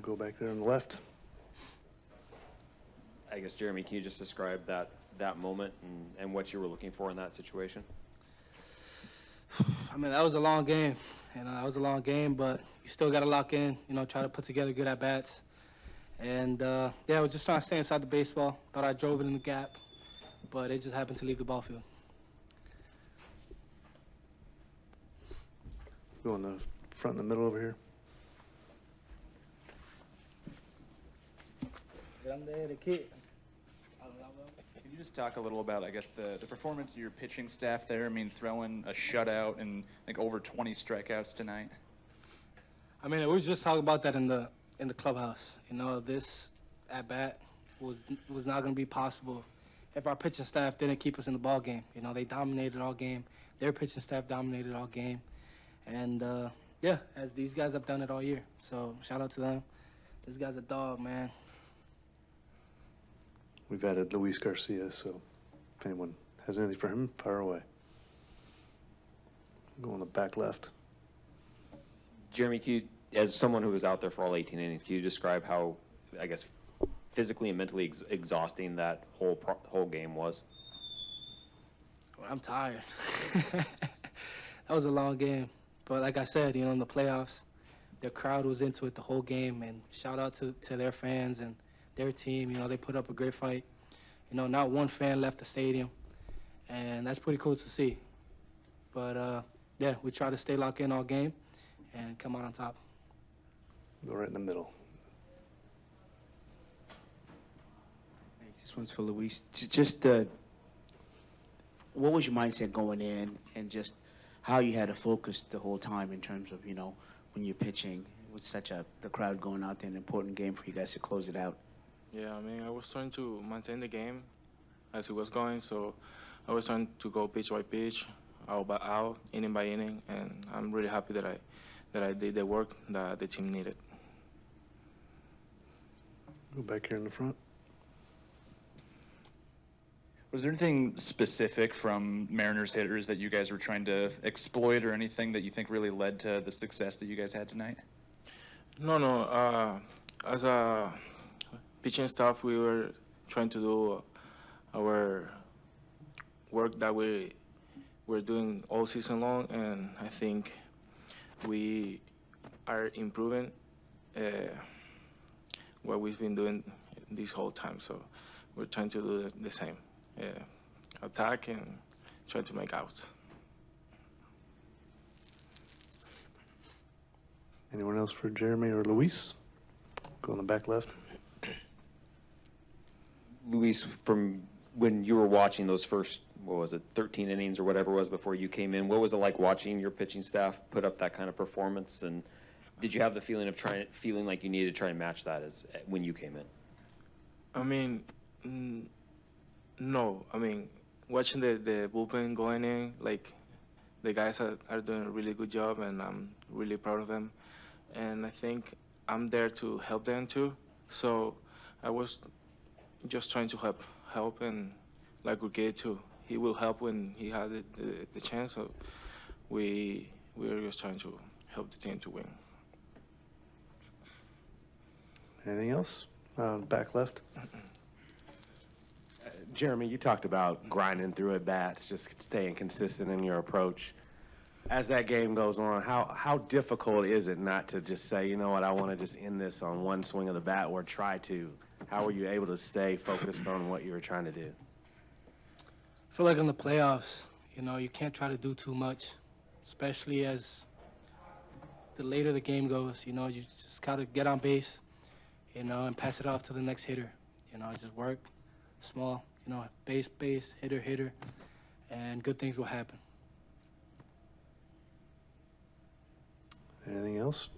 We'll go back there on the left. I guess, Jeremy, can you just describe that moment and what you were looking for in that situation? I mean, that was a long game. That was a long game, but you still got to lock in, try to put together good at-bats. And, yeah, I was just trying to stay inside the baseball. Thought I drove it in the gap, but it just happened to leave the ball field. Go in the front and the middle over here. Can you just talk a little about, I guess, the performance of your pitching staff there? I mean, throwing a shutout and I think over 20 strikeouts tonight. I mean, we were just talking about that in the clubhouse. This at bat was not going to be possible if our pitching staff didn't keep us in the ball game. They dominated all game. Their pitching staff dominated all game, and yeah, as these guys have done it all year. So shout out to them. This guy's a dog, man. We've added Luis Garcia, so if anyone has anything for him, fire away. Go on the back left. Jeremy, can you, as someone who was out there for all 18 innings, can you describe how, I guess, physically and mentally exhausting that whole game was? I'm tired. That was a long game. But like I said, in the playoffs, the crowd was into it the whole game, and shout out to their fans and their team. They put up a great fight. Not one fan left the stadium, and that's pretty cool to see. But, yeah, we try to stay locked in all game and come out on top. Go right in the middle. This one's for Luis. Just what was your mindset going in, and just how you had to focus the whole time in terms of, when you're pitching with the crowd going out there, an important game for you guys to close it out? Yeah, I mean, I was trying to maintain the game as it was going, so I was trying to go pitch by pitch, out by out, inning by inning, and I'm really happy that I did the work that the team needed. Go back here in the front. Was there anything specific from Mariners hitters that you guys were trying to exploit, or anything that you think really led to the success that you guys had tonight? No. As a pitching staff, we were trying to do our work that we're doing all season long, and I think we are improving what we've been doing this whole time. So we're trying to do the same, attack and try to make outs. Anyone else for Jeremy or Luis? Go on the back left. Luis, from when you were watching those first, 13 innings or whatever it was before you came in, what was it like watching your pitching staff put up that kind of performance? And did you have the feeling of feeling like you needed to try and match that when you came in? I mean, no. I mean, watching the bullpen going in, like, the guys are doing a really good job, and I'm really proud of them. And I think I'm there to help them too. So I was just trying to help, and like García too. He will help when he had the chance. So we are just trying to help the team to win. Anything else? Back left. Jeremy, you talked about grinding through at bats, just staying consistent in your approach. As that game goes on, how difficult is it not to just say, you know what, I want to just end this on one swing of the bat, or try to? How were you able to stay focused on what you were trying to do? I feel like in the playoffs, you can't try to do too much, especially as the later the game goes. You just got to get on base, and pass it off to the next hitter. Just work small, base, hitter, and good things will happen. Anything else?